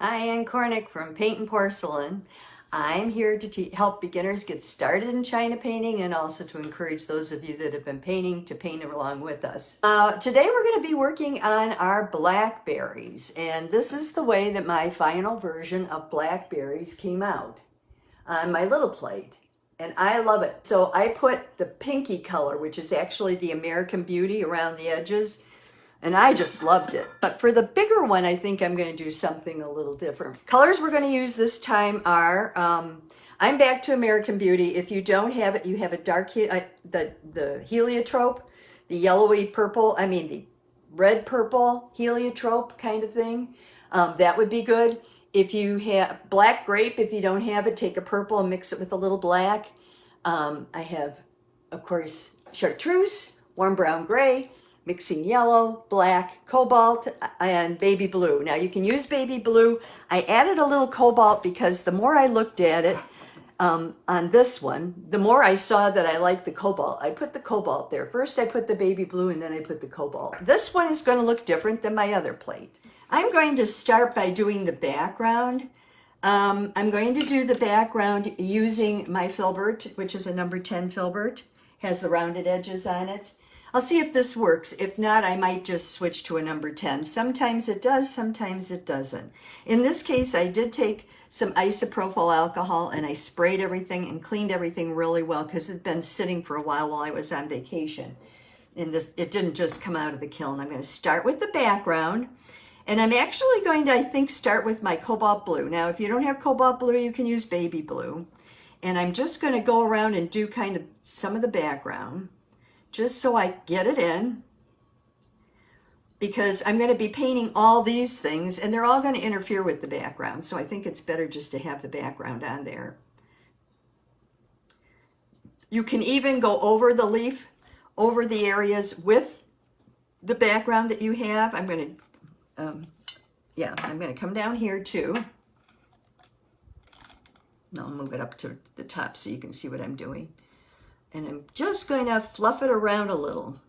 Hi, Ann Cornick from Paint and Porcelain. I'm here to help beginners get started in China painting and also to encourage those of you that have been painting to paint along with us. Today we're going to be working on our Blackberries, and this is the way that my final version of Blackberries came out on my little plate. And I love it. So I put the pinky color, which is actually the American Beauty, around the edges. And I just loved it. But for the bigger one, I think I'm going to do something a little different. Colors we're going to use this time are, I'm back to American Beauty. If you don't have it, you have a dark, the heliotrope, the yellowy purple, the red purple heliotrope kind of thing. That would be good. If you have black grape, if you don't have it, take a purple and mix it with a little black. I have, of course, chartreuse, warm brown gray, mixing yellow, black, cobalt, and baby blue. Now you can use baby blue. I added a little cobalt because the more I looked at it on this one, the more I saw that I liked the cobalt. I put the cobalt there. First I put the baby blue and then I put the cobalt. This one is going to look different than my other plate. I'm going to start by doing the background. I'm going to do the background using my filbert, which is a number 10 filbert. Has the rounded edges on it. I'll see if this works. If not, I might just switch to a number 10. Sometimes it does, sometimes it doesn't. In this case, I did take some isopropyl alcohol and I sprayed everything and cleaned everything really well because it's been sitting for a while I was on vacation. And it didn't just come out of the kiln. I'm going to start with the background. And I'm actually going to, I think, start with my cobalt blue. Now, if you don't have cobalt blue, you can use baby blue. And I'm just going to go around and do kind of some of the background, just so I get it in, because I'm going to be painting all these things, and they're all going to interfere with the background. So I think it's better just to have the background on there. You can even go over the leaf, over the areas with the background that you have. I'm going to come down here too. I'll move it up to the top so you can see what I'm doing. And I'm just going to fluff it around a little.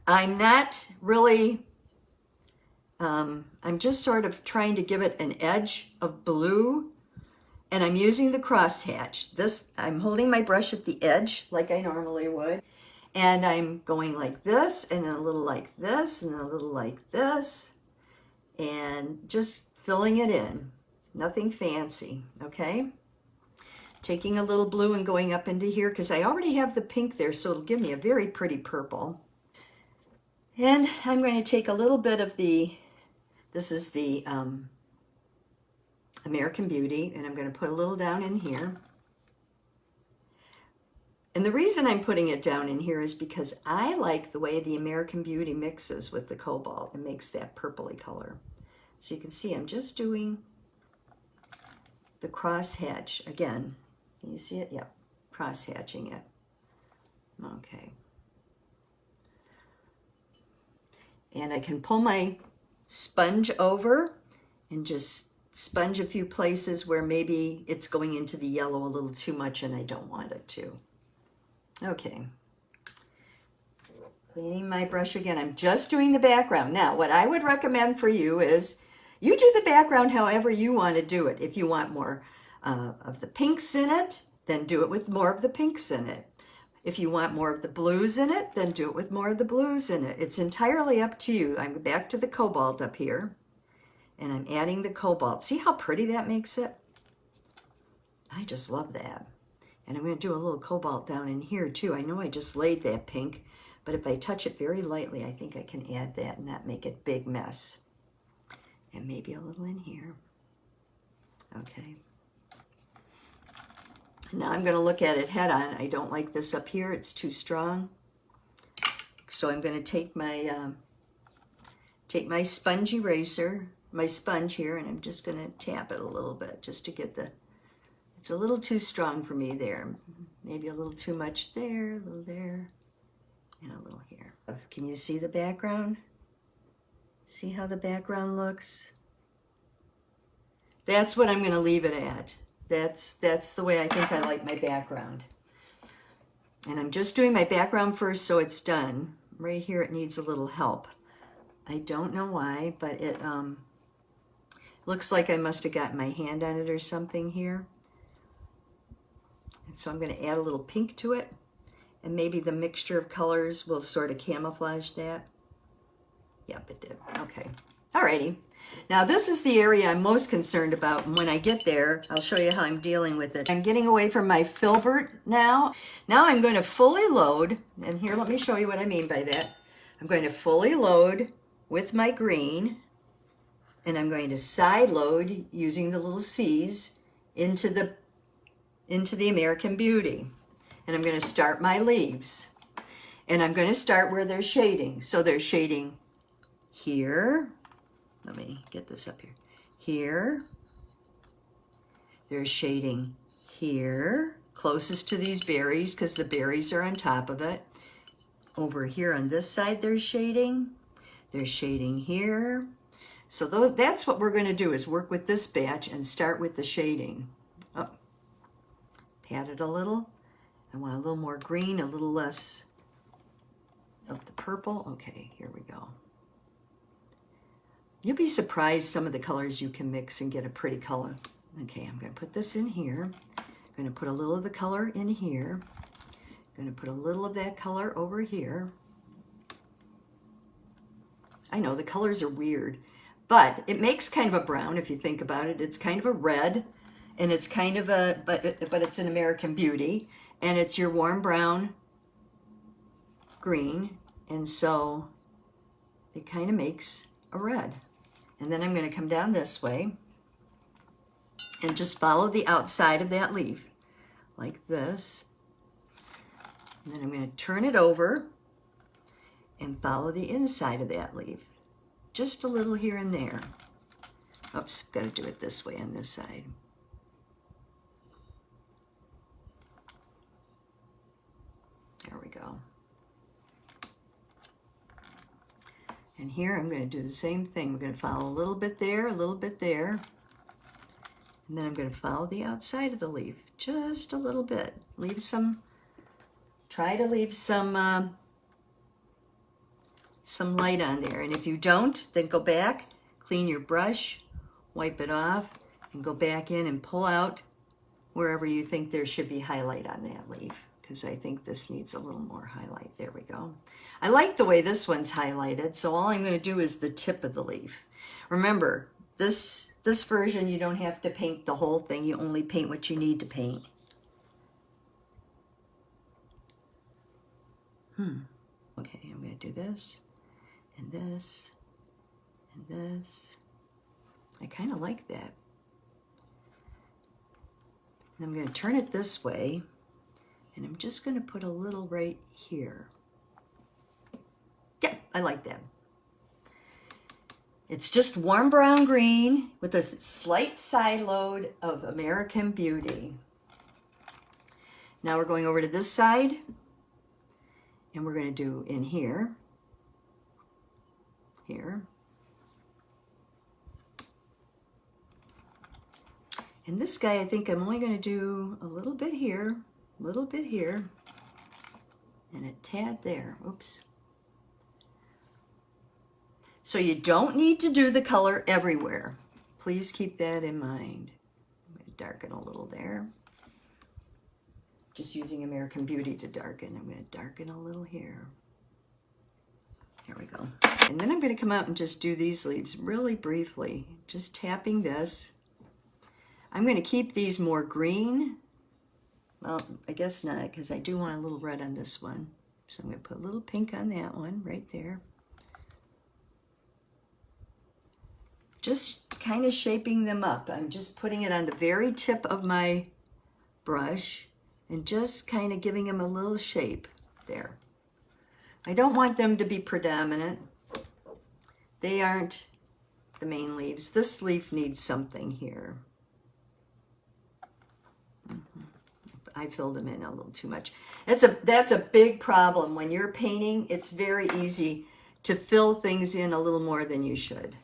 I'm not really, I'm just sort of trying to give it an edge of blue. And I'm using the crosshatch. I'm holding my brush at the edge like I normally would. And I'm going like this, and then a little like this, and then a little like this. And just filling it in. Nothing fancy, okay? Taking a little blue and going up into here because I already have the pink there, so it'll give me a very pretty purple. And I'm going to take a little bit of this is the American Beauty, and I'm going to put a little down in here. And the reason I'm putting it down in here is because I like the way the American Beauty mixes with the cobalt and makes that purpley color. So you can see I'm just doing the crosshatch again. Can you see it? Yep, cross-hatching it. Okay. And I can pull my sponge over and just sponge a few places where maybe it's going into the yellow a little too much and I don't want it to. Okay. Cleaning my brush again. I'm just doing the background. Now, what I would recommend for you is you do the background however you want to do it. If you want more of the pinks in it, then do it with more of the pinks in it. If you want more of the blues in it, then do it with more of the blues in it. It's entirely up to you. I'm back to the cobalt up here, and I'm adding the cobalt. See how pretty that makes it? I just love that. And I'm going to do a little cobalt down in here too. I know I just laid that pink, but if I touch it very lightly, I think I can add that and not make it a big mess. And maybe a little in here. Okay. Now I'm going to look at it head on. I don't like this up here. It's too strong. So I'm going to take my sponge eraser, my sponge here, and I'm just going to tap it a little bit just to get it's a little too strong for me there. Maybe a little too much there, a little there, and a little here. Can you see the background? See how the background looks? That's what I'm going to leave it at. That's the way I think I like my background. And I'm just doing my background first so it's done. Right here it needs a little help. I don't know why, but Looks like I must have gotten my hand on it or something here. And so I'm going to add a little pink to it, and maybe the mixture of colors will sort of camouflage that. Yep, it did. Okay. Alrighty. Now this is the area I'm most concerned about, and when I get there, I'll show you how I'm dealing with it. I'm getting away from my filbert now. Now I'm going to fully load, and here, let me show you what I mean by that. I'm going to fully load with my green, and I'm going to side load using the little C's into the American Beauty. And I'm going to start my leaves. And I'm going to start where there's shading. So there's shading here. Let me get this up here. Here. There's shading here, closest to these berries because the berries are on top of it. Over here on this side there's shading. There's shading here. So that's what we're going to do, is work with this batch and start with the shading. Oh, pat it a little. I want a little more green, a little less of the purple. Okay, here we go. You'll be surprised some of the colors you can mix and get a pretty color. Okay, I'm going to put this in here. I'm going to put a little of the color in here. I'm going to put a little of that color over here. I know the colors are weird, but it makes kind of a brown if you think about it. It's kind of a red, and it's kind of a, but it's an American Beauty, and it's your warm brown green, and so it kind of makes a red. And then I'm going to come down this way and just follow the outside of that leaf like this. And then I'm going to turn it over and follow the inside of that leaf. Just a little here and there. Oops, got to do it this way on this side. There we go. And here I'm going to do the same thing. We're going to follow a little bit there, a little bit there. And then I'm going to follow the outside of the leaf, just a little bit. Leave some, try to leave some light on there. And if you don't, then go back, clean your brush, wipe it off, and go back in and pull out wherever you think there should be highlight on that leaf, because I think this needs a little more highlight. There we go. I like the way this one's highlighted, so all I'm going to do is the tip of the leaf. Remember, this version, you don't have to paint the whole thing. You only paint what you need to paint. Okay, I'm going to do this, and this, and this. I kind of like that. And I'm going to turn it this way, and I'm just going to put a little right here. Yeah, I like that. It's just warm brown green with a slight side load of American Beauty. Now we're going over to this side, and we're going to do in here, here. And this guy, I think I'm only going to do a little bit here, and a tad there. Oops. So you don't need to do the color everywhere. Please keep that in mind. I'm going to darken a little there. Just using American Beauty to darken. I'm going to darken a little here. There we go. And then I'm going to come out and just do these leaves really briefly. Just tapping this. I'm going to keep these more green. Well, I guess not, because I do want a little red on this one. So I'm going to put a little pink on that one right there. Just kind of shaping them up. I'm just putting it on the very tip of my brush and just kind of giving them a little shape there. I don't want them to be predominant. They aren't the main leaves. This leaf needs something here. I filled them in a little too much. That's a big problem. When you're painting, it's very easy to fill things in a little more than you should.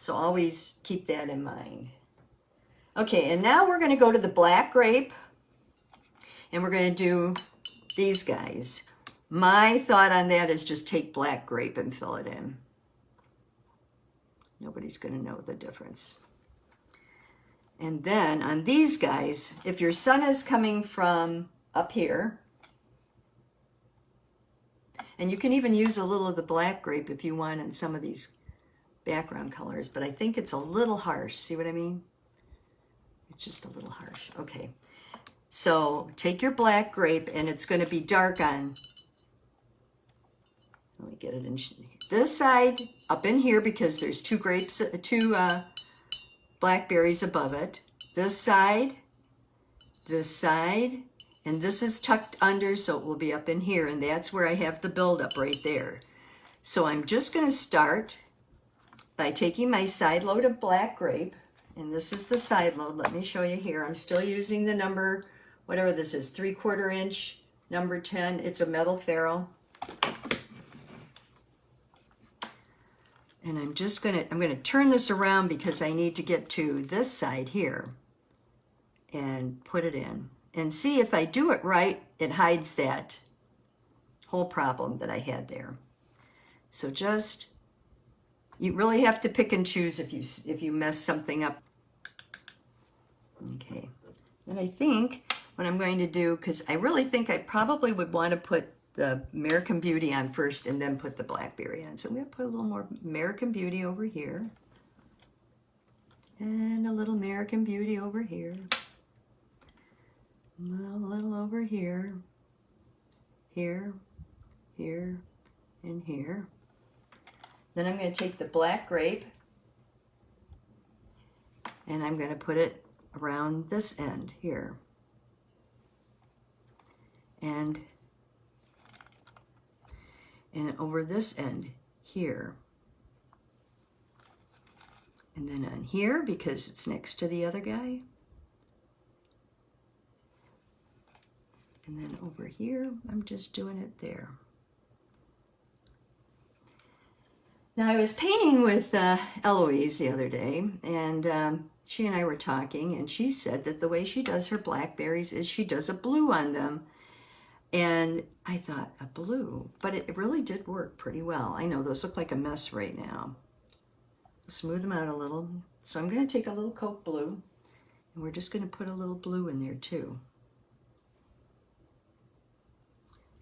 So always keep that in mind. Okay, and now we're going to go to the black grape, and we're going to do these guys. My thought on that is just take black grape and fill it in. Nobody's going to know the difference. And then on these guys, if your sun is coming from up here, and you can even use a little of the black grape if you want in some of these background colors, but I think it's a little harsh. See what I mean? It's just a little harsh. Okay. So take your black grape, and it's going to be dark on, let me get it in this side, up in here, because there's two blackberries above it. This side, and this is tucked under, so it will be up in here, and that's where I have the buildup right there. So I'm just going to start by taking my side load of black grape, and this is the side load. Let me show you here. I'm still using the number, whatever this is, 3/4 inch, number 10. It's a metal ferrule. And I'm going to turn this around because I need to get to this side here and put it in. And see, if I do it right, it hides that whole problem that I had there. So you really have to pick and choose if you mess something up. Okay. And I think what I'm going to do, because I really think I probably would want to put the American Beauty on first and then put the Blackberry on. So I'm going to put a little more American Beauty over here. And a little American Beauty over here. A little over here. Here, here, and here. Then I'm going to take the black grape and I'm going to put it around this end here. And over this end here. And then on here, because it's next to the other guy. And then over here, I'm just doing it there. Now, I was painting with Eloise the other day, and she and I were talking, and she said that the way she does her blackberries is she does a blue on them. And I thought, a blue? But it really did work pretty well. I know those look like a mess right now. Smooth them out a little. So I'm going to take a little Coke blue, and we're just going to put a little blue in there too.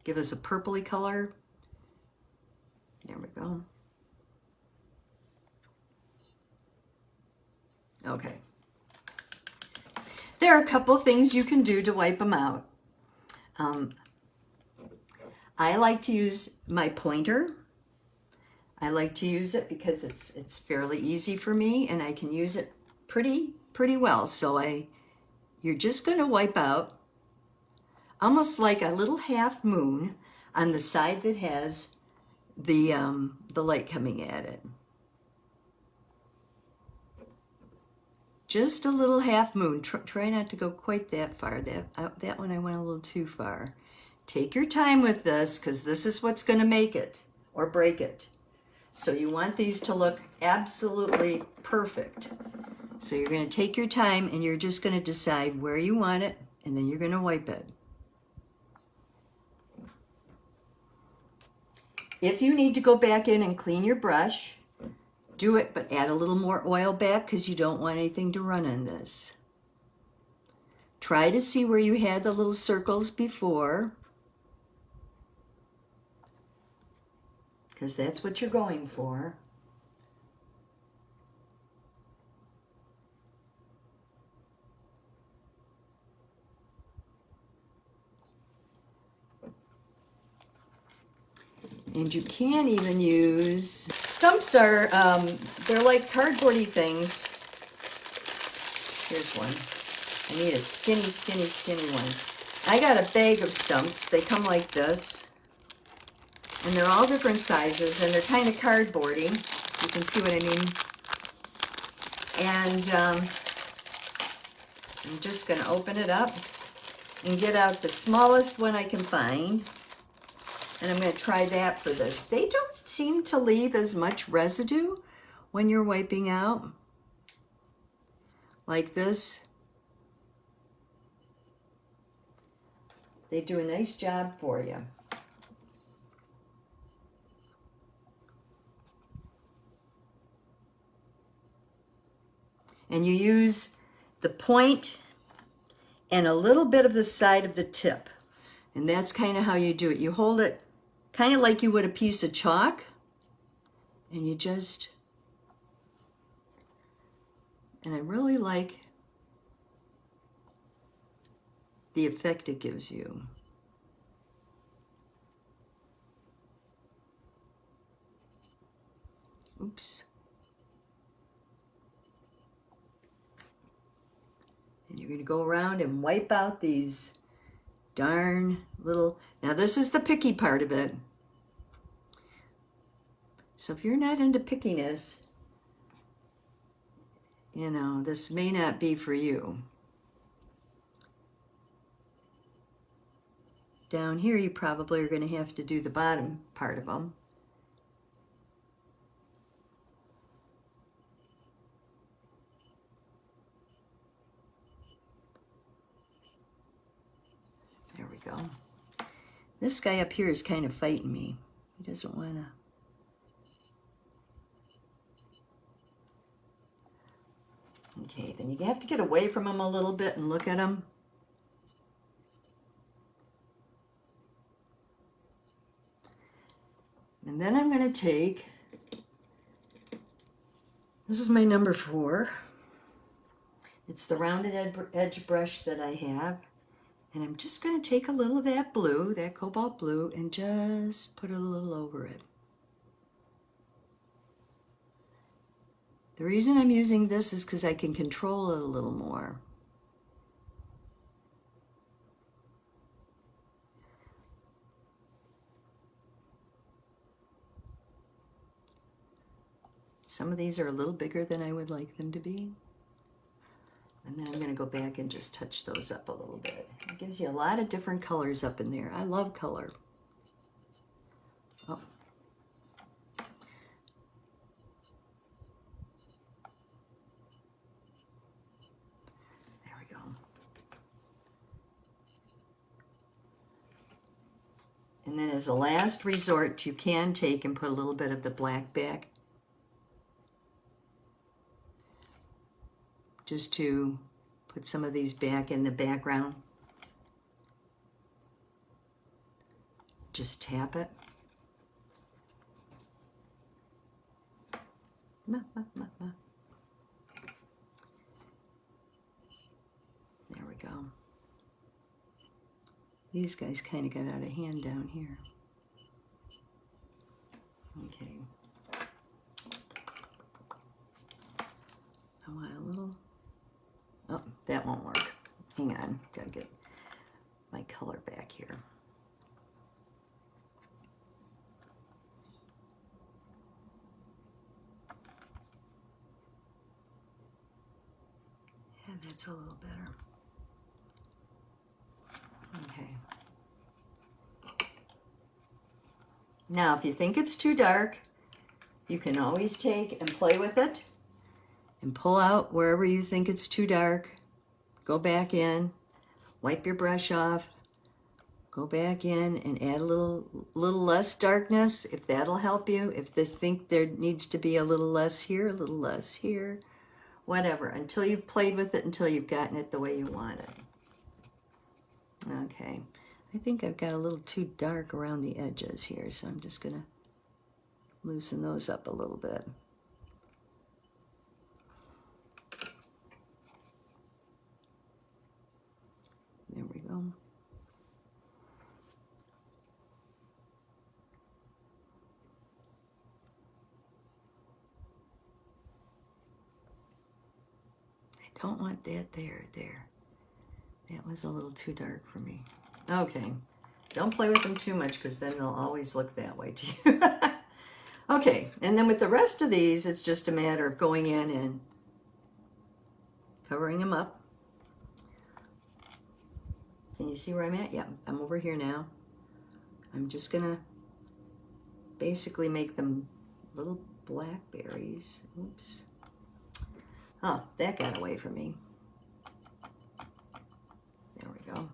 Give us a purpley color. There we go. Okay. There are a couple things you can do to wipe them out. I like to use my pointer. I like to use it because it's fairly easy for me, and I can use it pretty well. So you're just going to wipe out almost like a little half moon on the side that has the light coming at it. Just a little half moon. Try not to go quite that far. That one I went a little too far. Take your time with this, because this is what's going to make it or break it. So you want these to look absolutely perfect. So you're going to take your time, and you're just going to decide where you want it, and then you're going to wipe it. If you need to go back in and clean your brush, do it, but add a little more oil back because you don't want anything to run on this. Try to see where you had the little circles before, because that's what you're going for. And you can even use, stumps are, they're like cardboardy things. Here's one. I need a skinny one. I got a bag of stumps. They come like this. And they're all different sizes, and they're kind of cardboardy. You can see what I mean. And I'm just going to open it up and get out the smallest one I can find. And I'm going to try that for this. They don't seem to leave as much residue when you're wiping out like this. They do a nice job for you. and you use the point and a little bit of the side of the tip. And that's kind of how you do it. You hold it kind of like you would a piece of chalk, and you just, and I really like the effect it gives you. Oops. And you're going to go around and wipe out these darn little, now this is the picky part of it. So if you're not into pickiness, you know, this may not be for you. Down here, you probably are going to have to do the bottom part of them. There we go. This guy up here is kind of fighting me. He doesn't want to. Okay, then you have to get away from him a little bit and look at him. And then I'm going to take, this is my number 4. It's the rounded edge brush that I have. And I'm just going to take a little of that blue, that cobalt blue, and just put a little over it. The reason I'm using this is because I can control it a little more. Some of these are a little bigger than I would like them to be. And then I'm going to go back and just touch those up a little bit. It gives you a lot of different colors up in there. I love color. Oh. There we go. And then as a last resort, you can take and put a little bit of the black back, just to put some of these back in the background. Just tap it. There we go. These guys kind of got out of hand down here. Okay. I want a little, oh, that won't work. Hang on, gotta get my color back here. Yeah, that's a little better. Okay. Now, if you think it's too dark, you can always take and play with it and pull out wherever you think it's too dark. Go back in, wipe your brush off, go back in and add a little less darkness, if that'll help you. If they think there needs to be a little less here, a little less here, whatever, until you've played with it, until you've gotten it the way you want it. Okay, I think I've got a little too dark around the edges here, so I'm just gonna loosen those up a little bit. There we go. I don't want that there. That was a little too dark for me. Okay, don't play with them too much because then they'll always look that way to you. Okay, and then with the rest of these, it's just a matter of going in and covering them up. Can you see where I'm at? Yeah, I'm over here now. I'm just gonna basically make them little blackberries. Oops. Oh, that got away from me. There we go.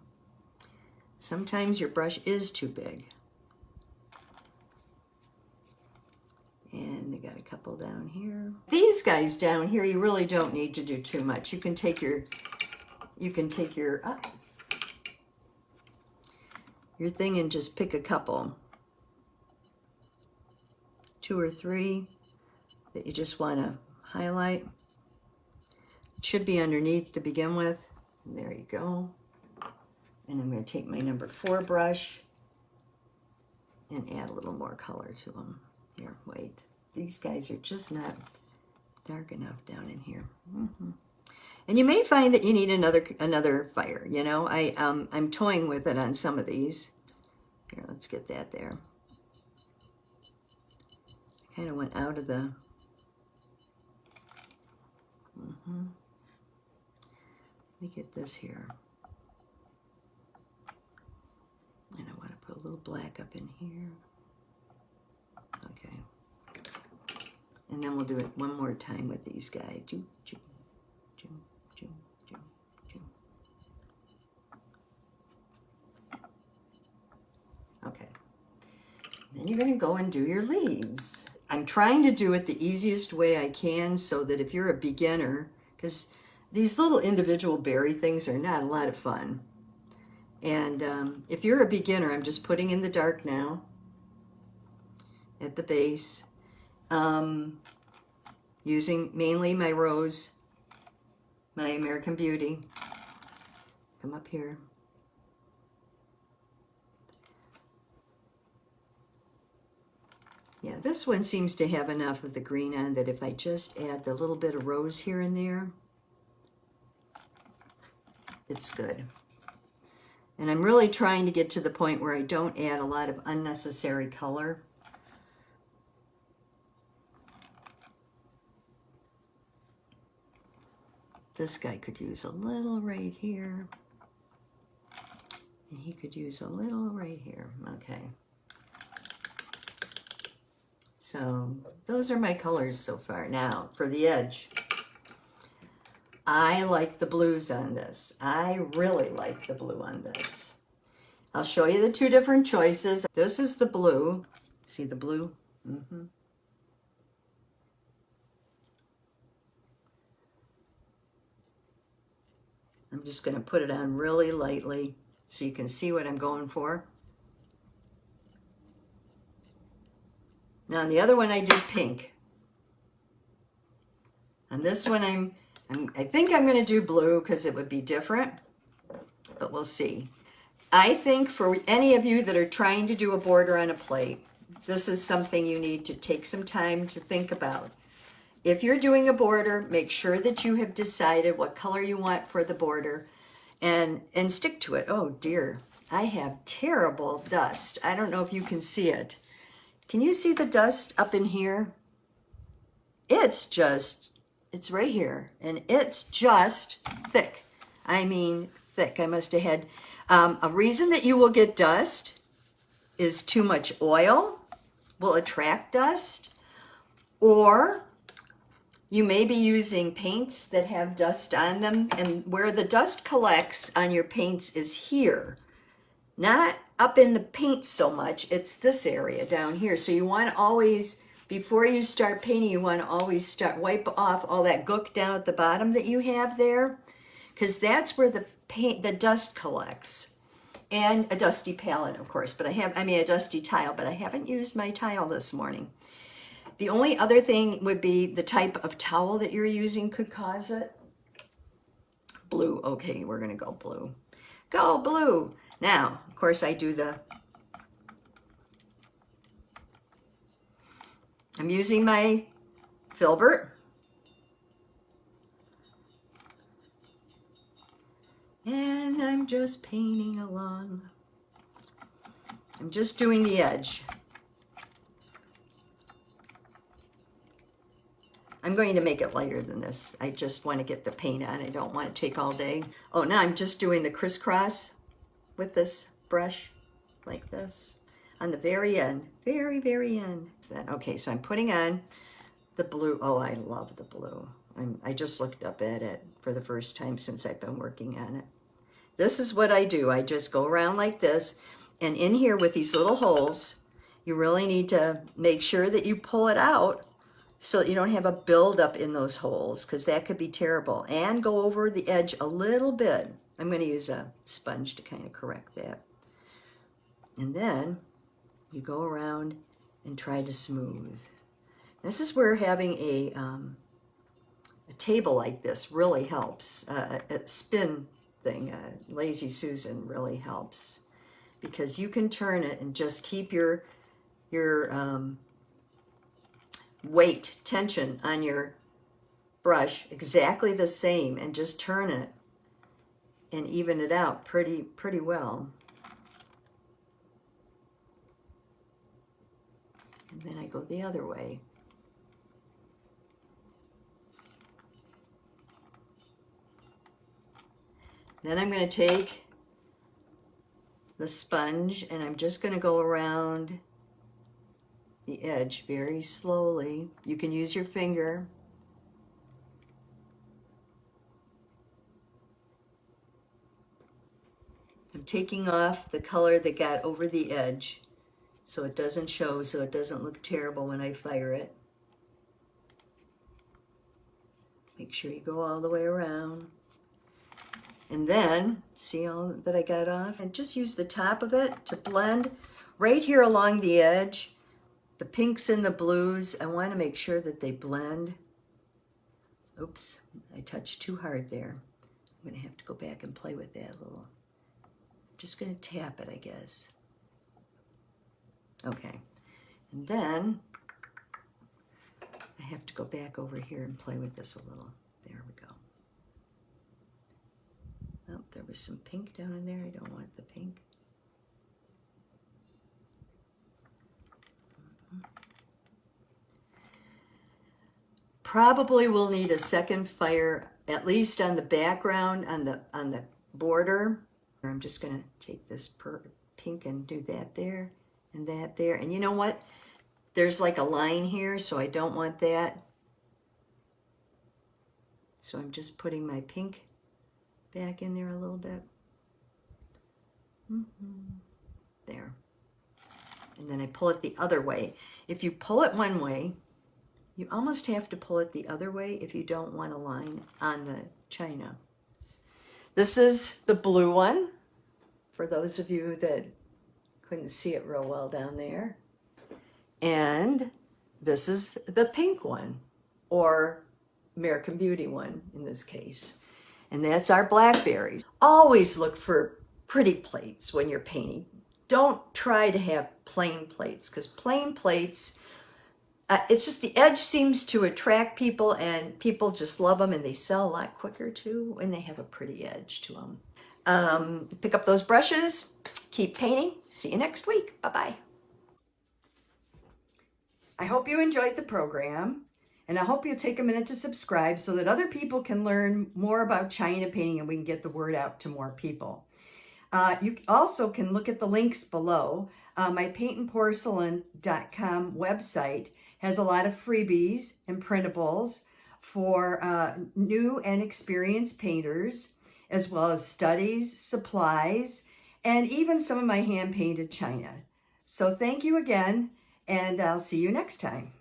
Sometimes your brush is too big. And they gotta couple down here. These guys down here, you really don't need to do too much. You can take your thing and just pick a couple, 2 or 3 that you just want to highlight. It should be underneath to begin with. And there you go. And I'm going to take my number 4 brush and add a little more color to them. Here, wait. These guys are just not dark enough down in here. And you may find that you need another fire. You know, I'm toying with it on some of these. Here, let's get that there. Kind of went out of the. Let me get this here. And I want to put a little black up in here. Okay. And then we'll do it one more time with these guys. Okay. Then you're going to go and do your leaves. I'm trying to do it the easiest way I can so that if you're a beginner, because these little individual berry things are not a lot of fun. And if you're a beginner, I'm just putting in the dark now at the base, using mainly my rose, my American Beauty. Come up here. Yeah, this one seems to have enough of the green on that if I just add the little bit of rose here and there, it's good. And I'm really trying to get to the point where I don't add a lot of unnecessary color. This guy could use a little right here. And he could use a little right here. Okay. So those are my colors so far. Now for the edge. I like the blues on this. I really like the blue on this. I'll show you the 2 different choices. This is the blue. See the blue? I'm just going to put it on really lightly so you can see what I'm going for. Now on the other one I did pink. On this one I think I'm going to do blue because it would be different, but we'll see. I think for any of you that are trying to do a border on a plate, this is something you need to take some time to think about. If you're doing a border, make sure that you have decided what color you want for the border and stick to it. Oh dear, I have terrible dust. I don't know if you can see it. Can you see the dust up in here? It's right here, and it's just thick. I mean, thick. I must have had, a reason that you will get dust is too much oil will attract dust, or you may be using paints that have dust on them, and where the dust collects on your paints is here, not up in the paint so much. It's this area down here. So you want to always, before you start painting, you want to always wipe off all that gook down at the bottom that you have there, because that's where the dust collects. And a dusty palette, of course, but a dusty tile, but I haven't used my tile this morning. The only other thing would be the type of towel that you're using could cause it. Blue, okay, we're gonna go blue. Go blue. Now, of course, I'm using my filbert. And I'm just painting along. I'm just doing the edge. I'm going to make it lighter than this. I just want to get the paint on. I don't want to take all day. Oh, now I'm just doing the crisscross with this brush, like this, on the very end, very, very end. Okay, so I'm putting on the blue. Oh, I love the blue. I just looked up at it for the first time since I've been working on it. This is what I do. I just go around like this, and in here with these little holes, you really need to make sure that you pull it out so that you don't have a buildup in those holes, because that could be terrible. And go over the edge a little bit. I'm going to use a sponge to kind of correct that. And then you go around and try to smooth. This is where having a table like this really helps. A spin thing, Lazy Susan, really helps, because you can turn it and just keep your weight, tension on your brush exactly the same, and just turn it and even it out pretty well. And then I go the other way. Then I'm going to take the sponge and I'm just going to go around the edge very slowly. You can use your finger. I'm taking off the color that got over the edge so it doesn't show, so it doesn't look terrible when I fire it. Make sure you go all the way around. And then, see all that I got off? And just use the top of it to blend right here along the edge. The pinks and the blues, I want to make sure that they blend. Oops, I touched too hard there. I'm going to have to go back and play with that a little. I'm just going to tap it, I guess. Okay, and then I have to go back over here and play with this a little. There we go. Oh, there was some pink down in there. I don't want the pink. Probably will need a second fire, at least on the background, on the border. I'm just going to take this pink and do that there and that there. And you know what? There's like a line here, so I don't want that. So I'm just putting my pink back in there a little bit. There. And then I pull it the other way. If you pull it one way, you almost have to pull it the other way if you don't want a line on the china. This is the blue one, for those of you that couldn't see it real well down there. And this is the pink one, or American Beauty one in this case. And that's our Blackberries. Always look for pretty plates when you're painting. Don't try to have plain plates, because plain plates, it's just the edge seems to attract people, and people just love them, and they sell a lot quicker too when they have a pretty edge to them. Pick up those brushes, keep painting. See you next week. Bye-bye. I hope you enjoyed the program, and I hope you'll take a minute to subscribe so that other people can learn more about China painting and we can get the word out to more people. You also can look at the links below. My Paintnporcelain.com website has a lot of freebies and printables for new and experienced painters, as well as studies, supplies, and even some of my hand-painted china. So thank you again, and I'll see you next time.